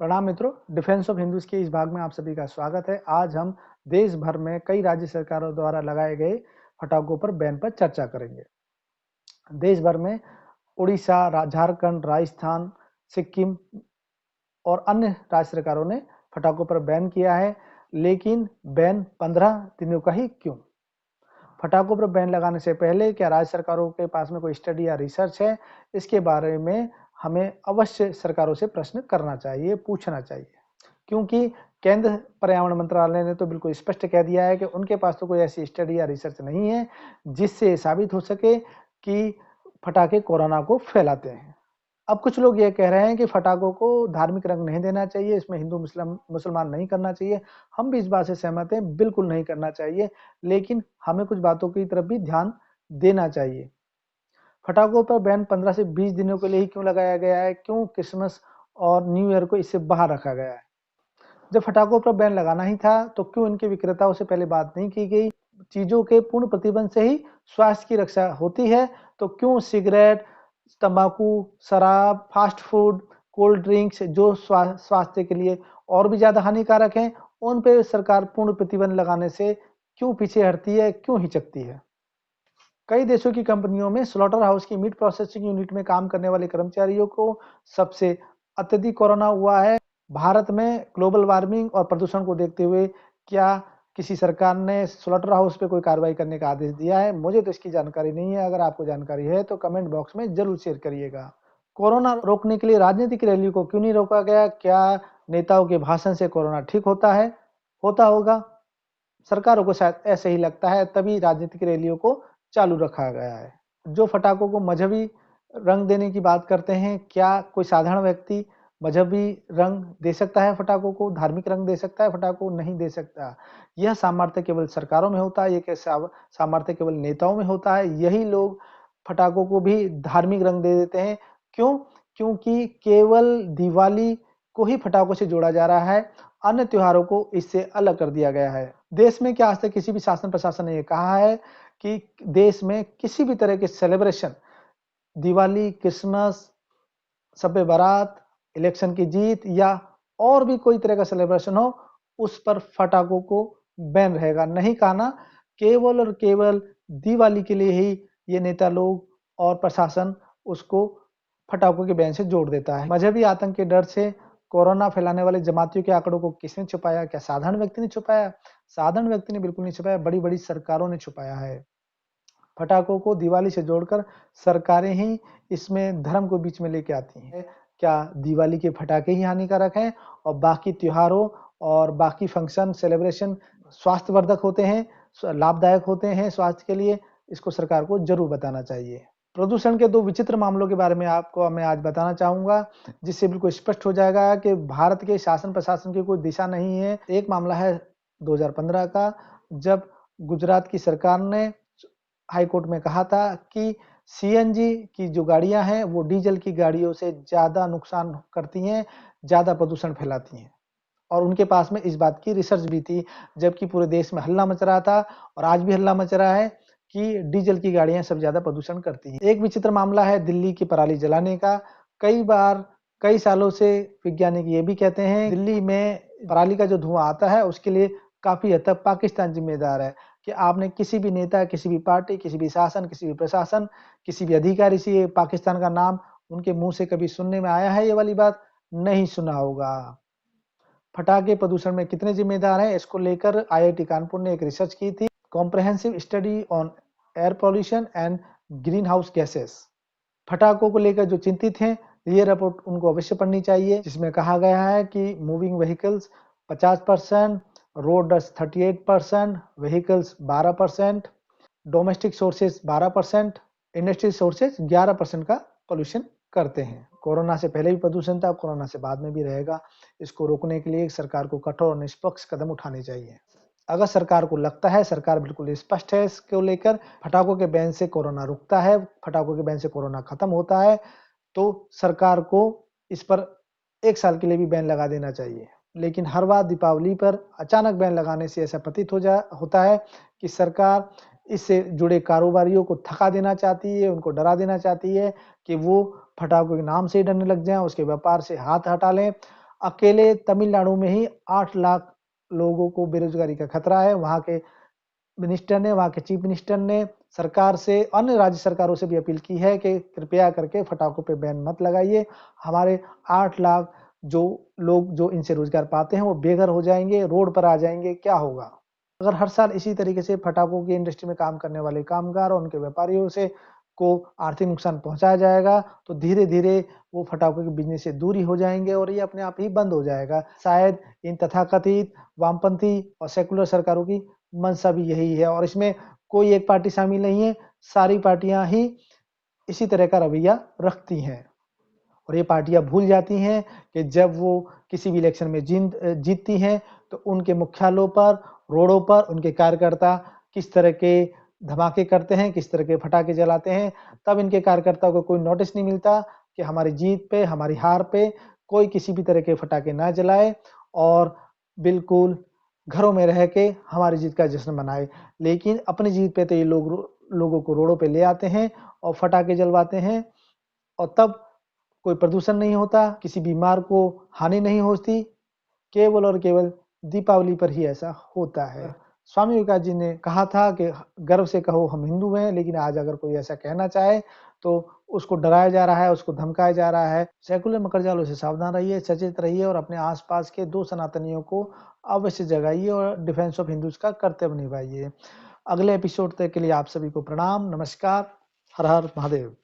प्रणाम मित्रों, defence of Hindus के इस भाग में आप सभी का स्वागत है। आज हम देश भर में कई राज्य सरकारों द्वारा लगाए गए पटाखों पर बैन पर चर्चा करेंगे। देश भर में उड़ीसा, झारखंड, राजस्थान, सिक्किम और अन्य राज्य सरकारों ने पटाखों पर बैन किया है, लेकिन बैन 15 दिनों का ही क्यों? पटाखों पर बैन लगाने से पहले क्या राज्य सरकारों के पास में कोई स्टडी या रिसर्च है? इसके बारे में हमें अवश्य सरकारों से प्रश्न करना चाहिए, पूछना चाहिए। क्योंकि केंद्र पर्यावरण मंत्रालय ने तो बिल्कुल स्पष्ट कह दिया है कि उनके पास तो कोई ऐसी स्टडी या रिसर्च नहीं है जिससे साबित हो सके कि पटाखे कोरोना को फैलाते हैं। अब कुछ लोग ये कह रहे हैं कि पटाखों को धार्मिक रंग नहीं देना चाहिए, इसमें हिंदू मुसलमान नहीं करना चाहिए। हम भी इस बात से सहमत हैं, बिल्कुल नहीं करना चाहिए, लेकिन हमें कुछ बातों की तरफ भी ध्यान देना चाहिए। पटाखों पर बैन 15 से 20 दिनों के लिए ही क्यों लगाया गया है? क्यों क्रिसमस और न्यू ईयर को इससे बाहर रखा गया है? जब पटाखों पर बैन लगाना ही था, तो क्यों इनके विक्रेताओं से पहले बात नहीं की गई? चीज़ों के पूर्ण प्रतिबंध से ही स्वास्थ्य की रक्षा होती है, तो क्यों सिगरेट, तंबाकू, शराब, फास्ट फूड, कोल्ड ड्रिंक्स जो स्वास्थ्य के लिए और भी ज़्यादा हानिकारक हैं, उन पे सरकार पूर्ण प्रतिबंध लगाने से क्यों पीछे हटती है, क्यों हिचकती है? कई देशों की कंपनियों में स्लॉटर हाउस की मीट प्रोसेसिंग यूनिट में काम करने वाले कर्मचारियों को सबसे अत्यधिक कोरोना हुआ है। भारत में ग्लोबल वार्मिंग और प्रदूषण को देखते हुए क्या किसी सरकार ने स्लॉटर हाउस पे कोई कार्रवाई करने का आदेश दिया है? मुझे तो इसकी जानकारी नहीं है। अगर आपको जानकारी है तो कमेंट बॉक्स में जरूर शेयर करिएगा। कोरोना रोकने के लिए राजनीतिक रैली को क्यों नहीं रोका गया? क्या नेताओं के भाषण से कोरोना ठीक होता है? होता होगा। सरकारों को शायद ऐसे ही लगता है, तभी राजनीतिक रैलियों को चालू रखा गया है। जो पटाखों को मजहबी रंग देने की बात करते हैं, क्या कोई साधारण व्यक्ति मजहबी रंग दे सकता है पटाखों को? धार्मिक रंग दे सकता है पटाखों को? नहीं दे सकता। यह सामर्थ्य केवल सरकारों में होता है, ये सामर्थ्य केवल नेताओं में होता है। यही लोग पटाखों को भी धार्मिक रंग दे देते हैं। क्यों? क्योंकि केवल दिवाली को ही पटाखों से जोड़ा जा रहा है, अन्य त्योहारों को इससे अलग कर दिया गया है। देश में क्या आज तक किसी भी शासन प्रशासन ने ये कहा है कि देश में किसी भी तरह के सेलिब्रेशन, दिवाली, क्रिसमस, शब-ए बारात, इलेक्शन की जीत या और भी कोई तरह का सेलिब्रेशन हो, उस पर पटाखों को बैन रहेगा। नहीं कहा ना, केवल और केवल दिवाली के लिए ही ये नेता लोग और प्रशासन उसको पटाखों के बैन से जोड़ देता है। मजहबी आतंक के डर से कोरोना फैलाने वाले जमातियों के आंकड़ों को किसने छुपाया? क्या साधारण व्यक्ति ने छुपाया? साधारण व्यक्ति ने बिल्कुल नहीं छुपाया, बड़ी-बड़ी सरकारों ने छुपाया है। पटाखों को दिवाली से जोड़कर सरकारें ही इसमें धर्म को बीच में लेके आती हैं। क्या दिवाली के पटाखे ही हानिकारक हैं और बाकी त्योहारों और बाकी फंक्शन, सेलिब्रेशन स्वास्थ्यवर्धक होते हैं, लाभदायक होते हैं स्वास्थ्य के लिए? इसको सरकार को ज़रूर बताना चाहिए। प्रदूषण के 2 विचित्र मामलों के बारे में आपको मैं आज बताना चाहूँगा, जिससे बिल्कुल स्पष्ट हो जाएगा कि भारत के शासन-प्रशासन की कोई दिशा नहीं है। एक मामला है 2015 का, जब गुजरात की सरकार ने हाई कोर्ट में कहा था कि सीएनजी की जो गाड़ियाँ हैं, वो डीज़ल की गाड़ियों से ज़्यादा नुकसान करती हैं, ज़्यादा प्रदूषण फैलाती हैं। और उनके पास में इस बात की रिसर्च भी थी, जबकि पूरे देश में हल्ला मच रहा था और आज भी हल्ला मच रहा है कि डीज़ल की गाड़ियाँ सबसे ज़्यादा प्रदूषण करती हैं। एक विचित्र मामला है दिल्ली की पराली जलाने का। कई बार, कई सालों से वैज्ञानिक ये भी कहते हैं, दिल्ली में पराली का जो धुआँ आता है, उसके लिए काफ़ी हद तक पाकिस्तान ज़िम्मेदार है। कि आपने किसी भी नेता, किसी भी पार्टी, किसी भी शासन, किसी भी प्रशासन, किसी भी अधिकारी से पाकिस्तान का नाम उनके मुँह से कभी सुनने में आया है ये वाली बात? नहीं सुना होगा। पटाखे प्रदूषण में कितने जिम्मेदार हैं? इसको लेकर आईआईटी कानपुर ने एक रिसर्च की थी, comprehensive study on air pollution and green house gases. पटाखों को लेकर जो चिंतित हैं, ये रिपोर्ट उनको अवश्य पढ़नी चाहिए, जिसमें कहा गया है कि moving vehicles 50%, road dust 38%, vehicles 12%, domestic sources 12%, industry sources 11% का पॉल्यूशन करते हैं। कोरोना से पहले भी प्रदूषण था, कोरोना से बाद में भी रहेगा। इसको रोकने के लिए सरकार को कठोर और निष्पक्ष कदम उठाने चाहिए। अगर सरकार को लगता है, सरकार बिल्कुल स्पष्ट है इसको लेकर, पटाखों के बैन से कोरोना रुकता है, पटाखों के बैन से कोरोना खत्म होता है, तो सरकार को इस पर 1 साल के लिए भी बैन लगा देना चाहिए। लेकिन हर बार दीपावली पर अचानक बैन लगाने से ऐसा प्रतीत होता है कि सरकार इससे जुड़े कारोबारियों को थका देना चाहती है, उनको डरा देना चाहती है कि वो पटाखों के नाम से ही डरने लग जाएँ, उसके व्यापार से हाथ हटा लें। अकेले तमिलनाडु में ही 8 लाख लोगों को बेरोजगारी का खतरा है। वहाँ के मिनिस्टर ने, वहाँ के चीफ मिनिस्टर ने सरकार से, अन्य राज्य सरकारों से भी अपील की है कि कृपया करके पटाखों पे बैन मत लगाइए। हमारे 8 लाख जो लोग जो इनसे रोजगार पाते हैं वो बेघर हो जाएंगे, रोड पर आ जाएंगे, क्या होगा? अगर हर साल इसी तरीके से पटाखों की इंडस्ट्री में काम करने वाले कामगार और उनके व्यापारियों से को आर्थिक नुकसान पहुंचाया जाएगा तो धीरे धीरे वो पटाखों के बिजनेस से दूरी हो जाएंगे और ये अपने आप ही बंद हो जाएगा। शायद इन तथाकथित वामपंथी और सेकुलर सरकारों की मंशा भी यही है और इसमें कोई एक पार्टी शामिल नहीं है, सारी पार्टियां ही इसी तरह का रवैया रखती हैं और ये पार्टियां भूल जाती हैं कि जब वो किसी भी इलेक्शन में जीतती हैं तो उनके मुख्यालयों पर, रोडों पर उनके कार्यकर्ता किस तरह के धमाके करते हैं, किस तरह के पटाखे जलाते हैं। तब इनके कार्यकर्ताओं को कोई नोटिस नहीं मिलता कि हमारी जीत पे, हमारी हार पे कोई किसी भी तरह के पटाखे ना जलाए और बिल्कुल घरों में रह के हमारी जीत का जश्न मनाए। लेकिन अपनी जीत पे तो ये लोगों को रोडों पे ले आते हैं और पटाखे जलवाते हैं और तब कोई प्रदूषण नहीं होता, किसी बीमार को हानि नहीं होती, केवल और केवल दीपावली पर ही ऐसा होता है। स्वामी विवेकानंद जी ने कहा था कि गर्व से कहो हम हिंदू हैं, लेकिन आज अगर कोई ऐसा कहना चाहे तो उसको डराया जा रहा है, उसको धमकाया जा रहा है। सेकुलर मकड़जालों से सावधान रहिए, सचेत रहिए और अपने आस-पास के 2 सनातनियों को अवश्य जगाइए और डिफेंस ऑफ हिंदूज़ का कर्तव्य निभाइए। अगले एपिसोड तक के लिए आप सभी को प्रणाम, नमस्कार, हर हर महादेव।